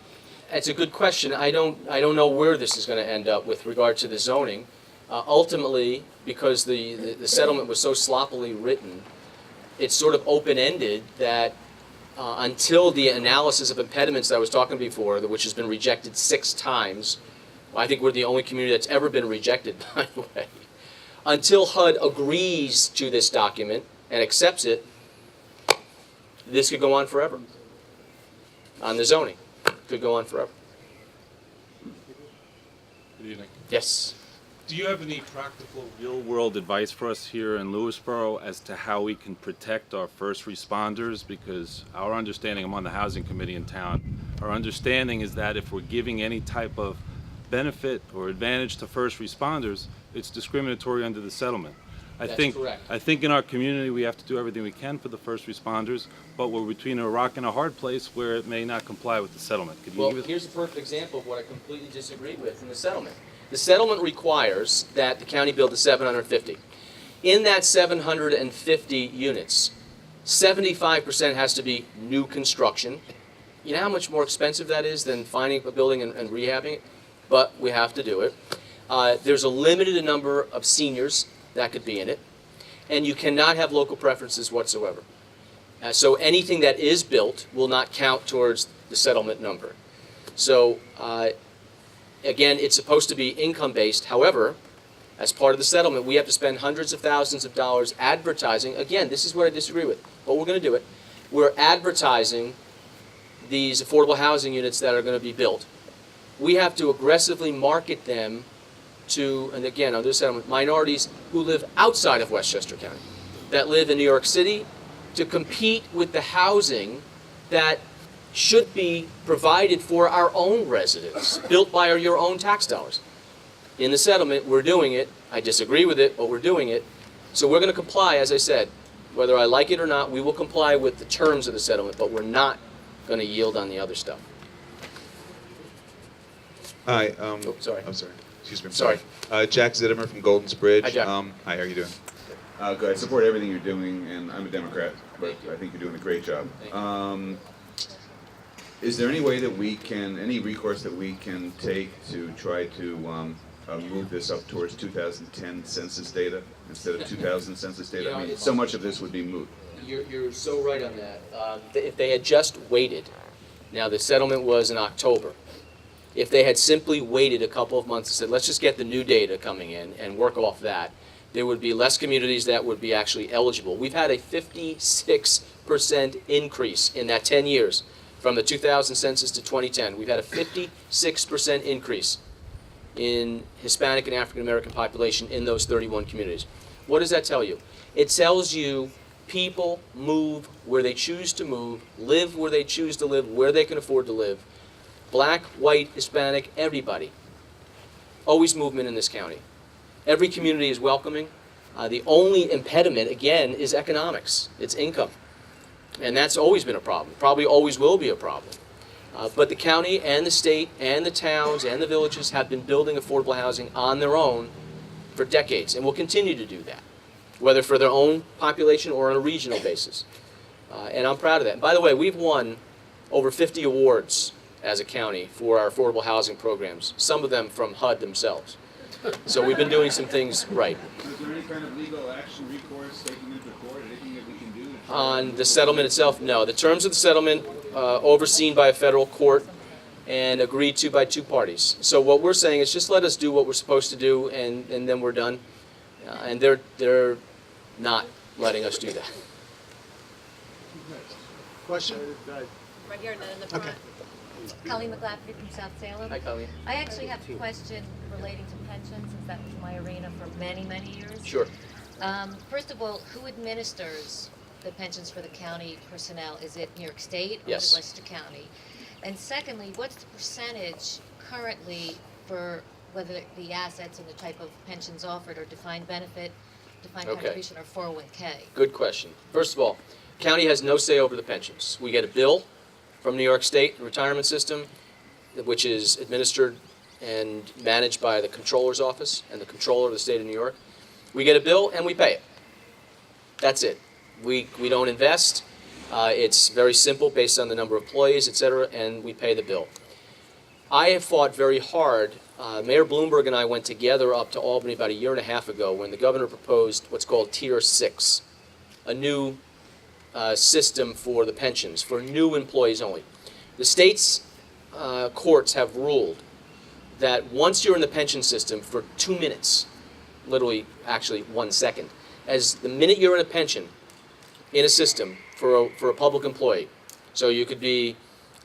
It's a good question. I don't know where this is going to end up with regard to the zoning. Ultimately, because the settlement was so sloppily written, it's sort of open-ended that until the analysis of impediments that I was talking before, which has been rejected 6 times, I think we're the only community that's ever been rejected, by the way, until HUD agrees to this document and accepts it, this could go on forever. On the zoning, could go on forever. Good evening. Yes. Do you have any practical, real-world advice for us here in Lewisboro as to how we can protect our first responders? Because our understanding, I'm on the housing committee in town, our understanding is that if we're giving any type of benefit or advantage to first responders, it's discriminatory under the settlement. That's correct. I think in our community we have to do everything we can for the first responders, but we're between a rock and a hard place where it may not comply with the settlement. Could you Well, give us? here's a perfect example of what I completely disagree with in the settlement. The settlement requires that the county build the 750. In that 750 units, 75% has to be new construction. You know how much more expensive that is than finding a building and rehabbing it? But we have to do it. There's a limited number of seniors that could be in it, and you cannot have local preferences whatsoever. So anything that is built will not count towards the settlement number. So again, it's supposed to be income-based. However, as part of the settlement, we have to spend hundreds of thousands of dollars advertising. Again, this is what I disagree with, but we're going to do it. We're advertising these affordable housing units that are going to be built. We have to aggressively market them to, and again, under the settlement, minorities who live outside of Westchester County, that live in New York City, to compete with the housing that should be provided for our own residents, built by your own tax dollars. In the settlement, we're doing it. I disagree with it, but we're doing it. So we're going to comply, as I said. Whether I like it or not, we will comply with the terms of the settlement, but we're not going to yield on the other stuff. Hi. Oh, sorry. I'm sorry. Excuse me. I'm Sorry. Jack Zittimer from Golden's Bridge. Hi, Jack. Hi, how are you doing? Good. I support everything you're doing, and I'm a Democrat, but I think you're doing a great job. Thank you. Is there any way that we can, any recourse that we can take to try to move this up towards 2010 census data instead of 2000 census data? You know, I mean, it's- so much of this would be moot. You're so right on that. If they had just waited, now the settlement was in October. If they had simply waited a couple of months and said, let's just get the new data coming in and work off that, there would be less communities that would be actually eligible. We've had a 56% increase in that 10 years from the 2000 census to 2010. We've had a 56% increase in Hispanic and African American population in those 31 communities. What does that tell you? It tells you people move where they choose to move, live where they choose to live, where they can afford to live. Black, white, Hispanic, everybody. Always movement in this county. Every community is welcoming. The only impediment, again, is economics. It's income. And that's always been a problem. Probably always will be a problem. But the county and the state and the towns and the villages have been building affordable housing on their own for decades and will continue to do that, whether for their own population or on a regional basis. And I'm proud of that. And by the way, we've won over 50 awards as a county for our affordable housing programs, some of them from HUD themselves. So we've been doing some things right. Is there any kind of legal action, recourse, taking into court, anything that we can do? On the settlement itself, no. The terms of the settlement overseen by a federal court and agreed to by two parties. So what we're saying is just let us do what we're supposed to do, and then we're done. And they're not letting us do that. Question? Right here, and then in the front. Okay. Colleen McLaughlin from South Salem. Hi, Colleen. I actually have a question relating to pensions, since that was my arena for many, many years. Sure. First of all, who administers the pensions for the county personnel? Is it New York State or Yes. is it Westchester County? And secondly, what's the percentage currently for whether the assets and the type of pensions offered are defined benefit, defined Okay. contribution, or 401k? Good question. First of all, county has no say over the pensions. We get a bill from New York State retirement system, which is administered and managed by the Comptroller's office and the Comptroller of the state of New York. We get a bill and we pay it. That's it. We don't invest. It's very simple based on the number of employees, et cetera, and we pay the bill. I have fought very hard. Mayor Bloomberg and I went together up to Albany about a year and a half ago when the governor proposed what's called Tier 6, a new system for the pensions, for new employees only. The state's courts have ruled that once you're in the pension system for 2 minutes, literally actually 1 second, as the minute you're in a pension in a system for a public employee, so you could be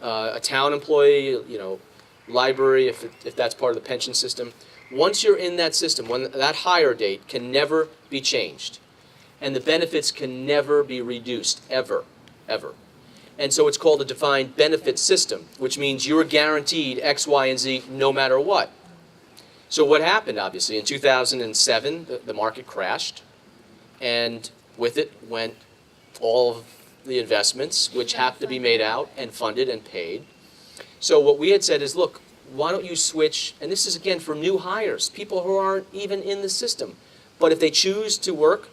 a town employee, you know, library if that's part of the pension system. Once you're in that system, when that hire date can never be changed. And the benefits can never be reduced, ever, ever. And so it's called a defined benefit system, which means you're guaranteed X, Y, and Z no matter what. So what happened, obviously, in 2007, the market crashed, and with it went all of the investments, which have to be made out and funded and paid. So what we had said is, look, why don't you switch, and this is, again, for new hires, people who aren't even in the system. But if they choose to work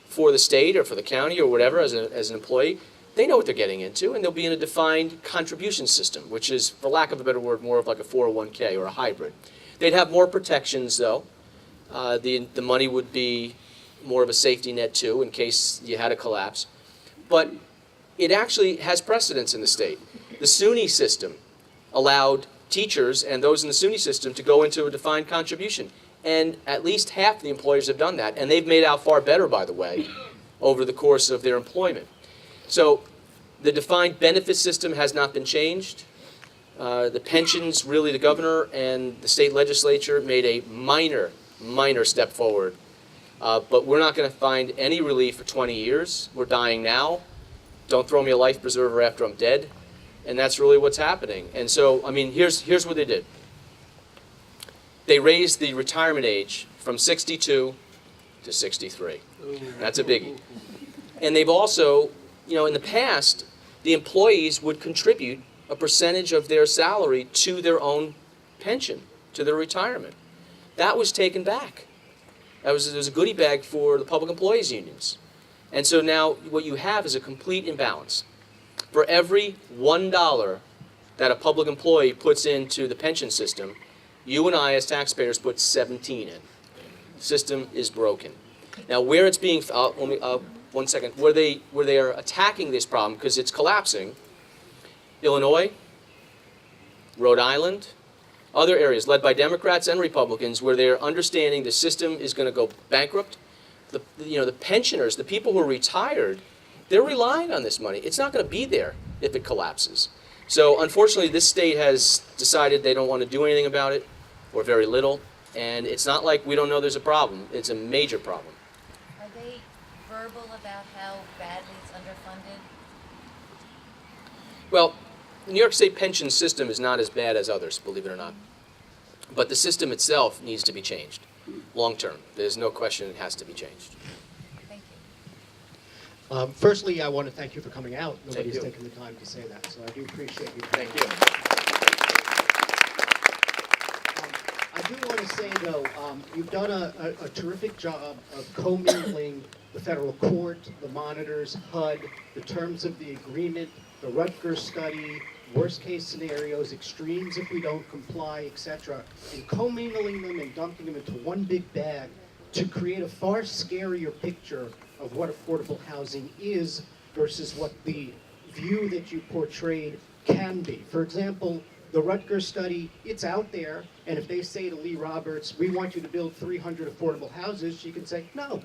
for the state or for the county or whatever as an employee, they know what they're getting into, and they'll be in a defined contribution system, which is, for lack of a better word, more of like a 401k or a hybrid. They'd have more protections, though. The money would be more of a safety net, too, in case you had a collapse. But it actually has precedence in the state. The SUNY system allowed teachers and those in the SUNY system to go into a defined contribution. And at least half the employers have done that. And they've made out far better, by the way, over the course of their employment. So the defined benefit system has not been changed. The pensions, really, the governor and the state legislature made a minor step forward. But we're not going to find any relief for 20 years. We're dying now. Don't throw me a life preserver after I'm dead. And that's really what's happening. And so, I mean, here's what they did. They raised the retirement age from 62 to 63. That's a biggie. And they've also, in the past, the employees would contribute a percentage of their salary to their own pension, to their retirement. That was taken back. There was a goodie bag for the public employees unions. And so now what you have is a complete imbalance. For every $1 that a public employee puts into the pension system, you and I as taxpayers put 17 in. The system is broken. Now where it's being, one second, where they are attacking this problem because it's collapsing, Illinois, Rhode Island, other areas led by Democrats and Republicans where they're understanding the system is going to go bankrupt. The pensioners, the people who are retired, they're relying on this money. It's not going to be there if it collapses. So unfortunately, this state has decided they don't want to do anything about it, or very little. And it's not like we don't know there's a problem. It's a major problem. Are they verbal about how badly it's underfunded? Well, the New York State pension system is not as bad as others, believe it or not. But the system itself needs to be changed, long term. There's no question it has to be changed. Thank you. Firstly, I want to thank you for coming out. Thank Nobody's you. taken the time to say that, so I do appreciate you. Thank you. I do want to say, though, you've done a terrific job of commingling the federal court, the monitors, HUD, the terms of the agreement, the Rutgers study, worst-case scenarios, extremes if we don't comply, etc., and commingling them and dumping them into one big bag to create a far scarier picture of what affordable housing is versus what the view that you portrayed can be. For example, the Rutgers study, it's out there, and if they say to Lee Roberts, we want you to build 300 affordable houses, she can say, no.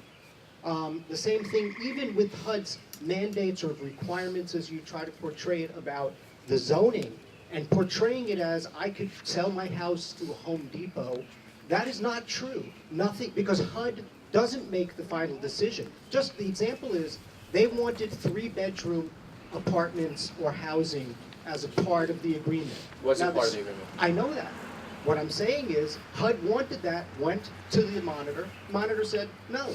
The same thing, even with HUD's mandates or requirements as you try to portray it about the zoning, and portraying it as I could sell my house to a Home Depot, that is not true. Nothing, because HUD doesn't make the final decision. Just the example is, they wanted 3-bedroom apartments or housing as a part of the agreement. Wasn't part of the agreement. I know that. What I'm saying is, HUD wanted that, went to the monitor. Monitor said no.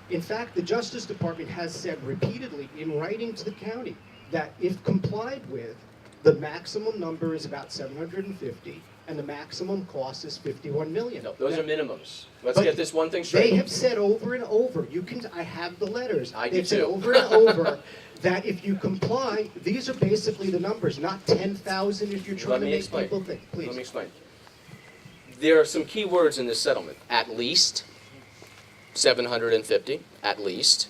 In fact, the Justice Department has said repeatedly in writing to the county that if complied with, the maximum number is about 750, and the maximum cost is $51 million. No, those are minimums. Let's get this one thing straight. They have said over and over, I have the letters. I do They've said too. over and over that if you comply, these are basically the numbers, not 10,000 if you're trying to make people think. Please. Let me explain. There are some key words in this settlement. At least 750, at least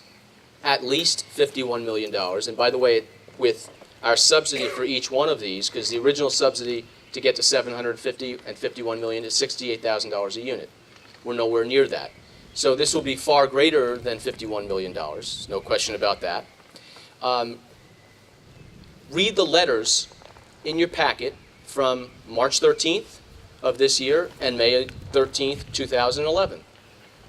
$51 million. And by the way, with our subsidy for each one of these, because the original subsidy to get to 750 and 51 million is $68,000 a unit. We're nowhere near that. So this will be far greater than $51 million, no question about that. Read the letters in your packet from March 13th of this year and May 13th, 2011.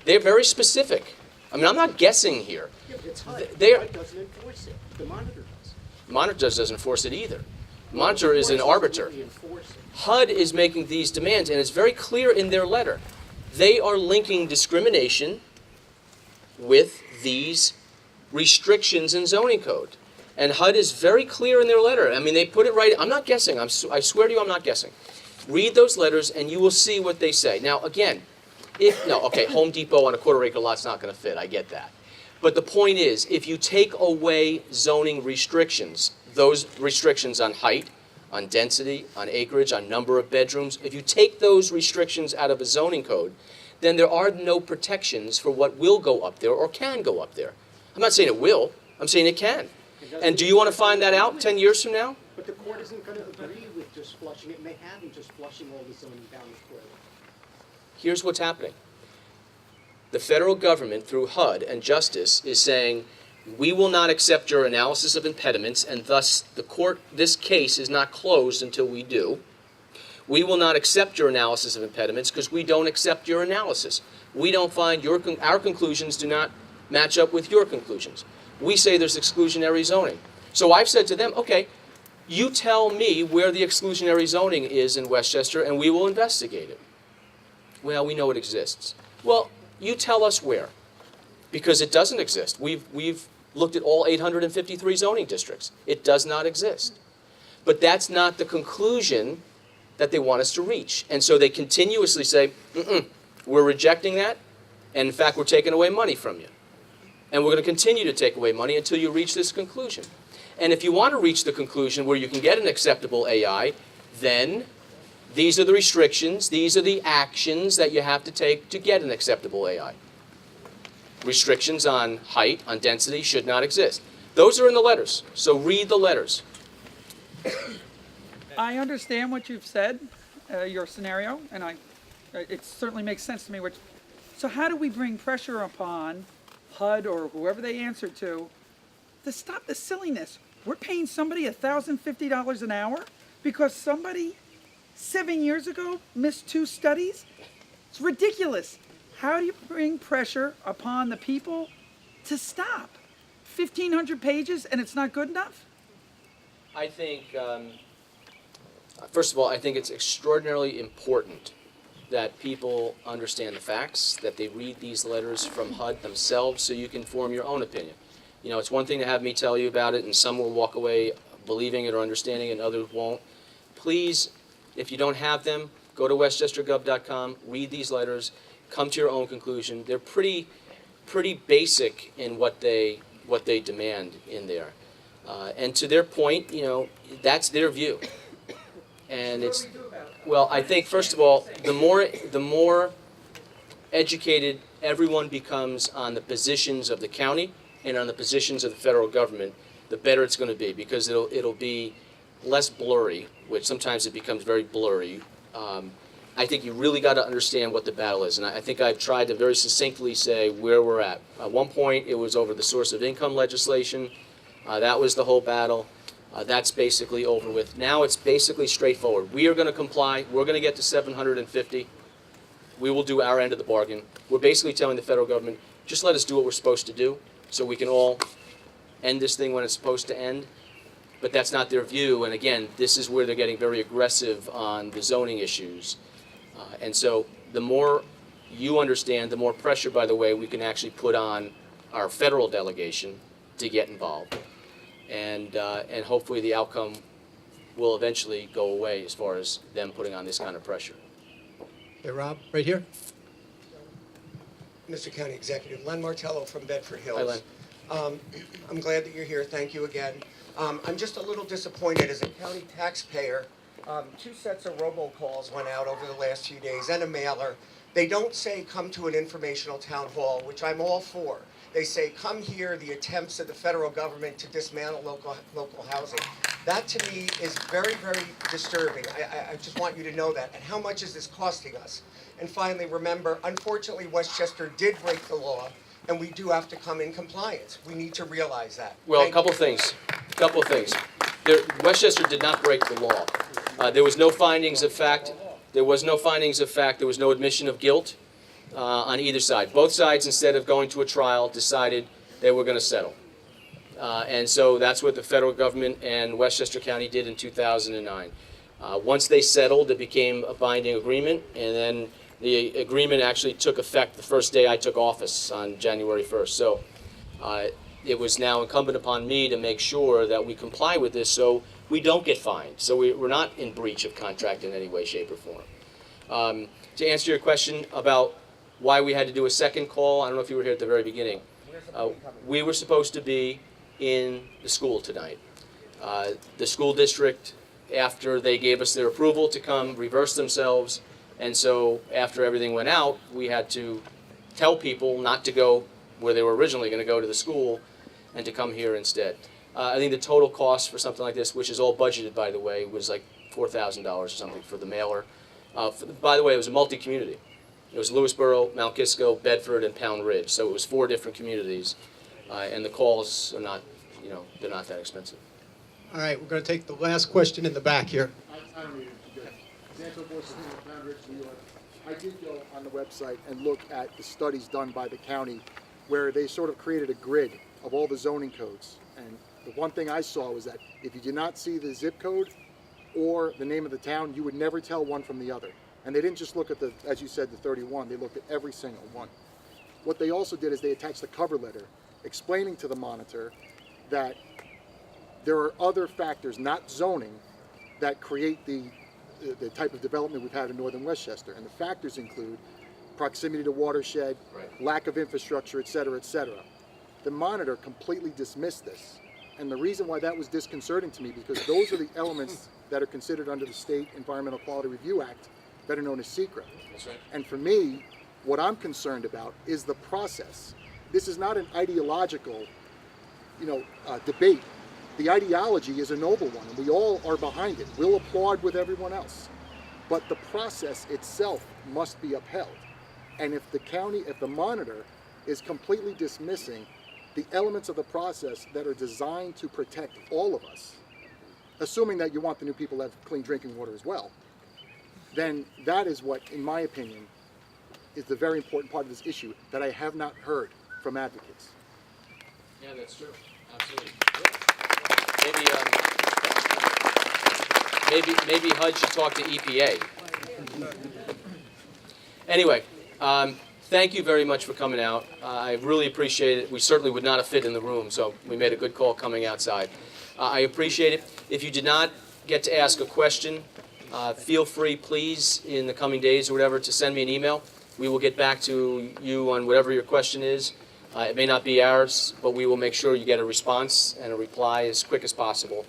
They're very specific. I mean, I'm not guessing here. Yeah, but it's HUD. They're- HUD doesn't enforce it. The monitor does. Monitor doesn't enforce it either. Monitor is an arbiter. HUD is making these demands, and it's very clear in their letter. They are linking discrimination with these restrictions in zoning code. And HUD is very clear in their letter. I mean, they put it right. I'm not guessing. I swear to you, I'm not guessing. Read those letters, and you will see what they say. Now, again, Home Depot on a quarter-acre lot's not going to fit. I get that. But the point is, if you take away zoning restrictions, those restrictions on height, on density, on acreage, on number of bedrooms, if you take those restrictions out of a zoning code, then there are no protections for what will go up there or can go up there. I'm not saying it will. I'm saying it can. And do you want to find that out 10 years from now? But the court isn't going to agree with just flushing it, and they haven't just flushing all the zoning down the toilet. Here's what's happening. The federal government, through HUD and Justice, is saying, we will not accept your analysis of impediments, and thus the court, this case is not closed until we do. We will not accept your analysis of impediments because we don't accept your analysis. We don't find our conclusions do not match up with your conclusions. We say there's exclusionary zoning. So I've said to them, okay, you tell me where the exclusionary zoning is in Westchester and we will investigate it. Well, we know it exists. Well, you tell us where, because it doesn't exist. We've looked at all 853 zoning districts. It does not exist. But that's not the conclusion that they want us to reach. And so they continuously say, we're rejecting that, and in fact, we're taking away money from you. And we're going to continue to take away money until you reach this conclusion. And if you want to reach the conclusion where you can get an acceptable AI, then these are the restrictions, these are the actions that you have to take to get an acceptable AI. Restrictions on height, on density should not exist. Those are in the letters, so read the letters. I understand what you've said, your scenario, and it certainly makes sense to me. So how do we bring pressure upon HUD or whoever they answer to stop the silliness? We're paying somebody $1,050 an hour because somebody 7 years ago missed 2 studies? It's ridiculous. How do you bring pressure upon the people to stop? 1,500 pages and it's not good enough? I think, first of all, I think it's extraordinarily important that people understand the facts, that they read these letters from HUD themselves so you can form your own opinion. You know, it's one thing to have me tell you about it and some will walk away believing it or understanding it and others won't. Please, if you don't have them, go to westchestergov.com, read these letters, come to your own conclusion. They're pretty basic in what they demand in there. And to their point, you know, that's their view. And it's, well, I think, first of all, the more educated everyone becomes on the positions of the county and on the positions of the federal government, the better it's going to be, because it'll be less blurry, which sometimes it becomes very blurry. I think you really got to understand what the battle is, and I think I've tried to very succinctly say where we're at. At one point, it was over the source of income legislation. That was the whole battle. That's basically over with. Now it's basically straightforward. We are going to comply. We're going to get to 750. We will do our end of the bargain. We're basically telling the federal government, just let us do what we're supposed to do so we can all end this thing when it's supposed to end. But that's not their view. And again, this is where they're getting very aggressive on the zoning issues. And so the more you understand, the more pressure, by the way, we can actually put on our federal delegation to get involved. And hopefully the outcome will eventually go away as far as them putting on this kind of pressure. Hey, Rob, right here. Mr. County Executive, Len Martello from Bedford Hills. Hi, Len. I'm glad that you're here. Thank you again. I'm just a little disappointed as a county taxpayer. 2 sets of robocalls went out over the last few days and a mailer. They don't say come to an informational town hall, which I'm all for. They say come hear the attempts of the federal government to dismantle local housing. That to me is very, very disturbing. I just want you to know that. And how much is this costing us? And finally, remember, unfortunately, Westchester did break the law, and we do have to come in compliance. We need to realize that. Well, Thank a couple things. Westchester did not break the law. There was no findings of fact. There was no findings of fact. There was no admission of guilt on either side. Both sides, instead of going to a trial, decided they were going to settle. And so that's what the federal government and Westchester County did in 2009. Once they settled, it became a binding agreement, and then the agreement actually took effect the first day I took office on January 1st. So it was now incumbent upon me to make sure that we comply with this so we don't get fined. So we're not in breach of contract in any way, shape, or form. To answer your question about why we had to do a second call, I don't know if you were here at the very beginning. We were supposed to be in the school tonight. The school district, after they gave us their approval to come, reversed themselves. And so after everything went out, we had to tell people not to go where they were originally going to go to the school and to come here instead. I think the total cost for something like this, which is all budgeted, by the way, was like $4,000 or something for the mailer. By the way, it was a multi-community. It was Lewisboro, Mount Kisco, Bedford, and Pound Ridge. So it was 4 different communities. And the calls are not, they're not that expensive. All right, we're going to take the last question in the back here. Santo Voices in Pound Ridge, New York. I did go on the website and look at the studies done by the county where they sort of created a grid of all the zoning codes. And the one thing I saw was that if you did not see the zip code or the name of the town, you would never tell one from the other. And they didn't just look at the, as you said, the 31, they looked at every single one. What they also did is they attached a cover letter explaining to the monitor that there are other factors, not zoning, that create the type of development we've had in northern Westchester. And the factors include proximity to watershed, lack of infrastructure, et cetera, et cetera. The monitor completely dismissed this. And the reason why that was disconcerting to me, because those are the elements that are considered under the State Environmental Quality Review Act, better known as SECRA. That's right. And for me, what I'm concerned about is the process. This is not an ideological, debate. The ideology is a noble one, and we all are behind it. We'll applaud with everyone else. But the process itself must be upheld. And if the monitor is completely dismissing the elements of the process that are designed to protect all of us, assuming that you want the new people to have clean drinking water as well, then that is what, in my opinion, is the very important part of this issue that I have not heard from advocates. Yeah, that's true. Absolutely. Maybe HUD should talk to EPA. Anyway, thank you very much for coming out. I really appreciate it. We certainly would not have fit in the room, so we made a good call coming outside. I appreciate it. If you did not get to ask a question, feel free, please, in the coming days or whatever, to send me an email. We will get back to you on whatever your question is. It may not be ours, but we will make sure you get a response and a reply as quick as possible.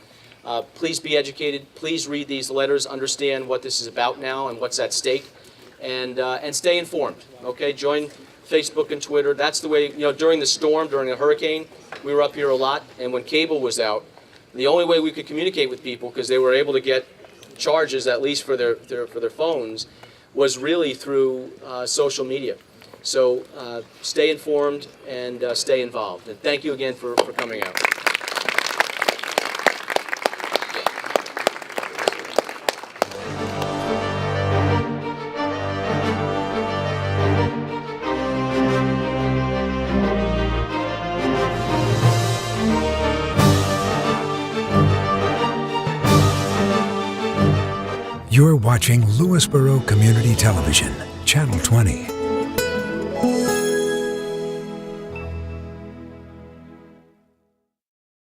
Please be educated. Please read these letters, understand what this is about now and what's at stake, and stay informed. Okay, join Facebook and Twitter. That's the way. During the storm, during a hurricane, we were up here a lot, and when cable was out, the only way we could communicate with people, because they were able to get charges at least for their phones, was really through social media. So stay informed and stay involved. And thank you again for coming out. You're watching Lewisboro Community Television, Channel 20.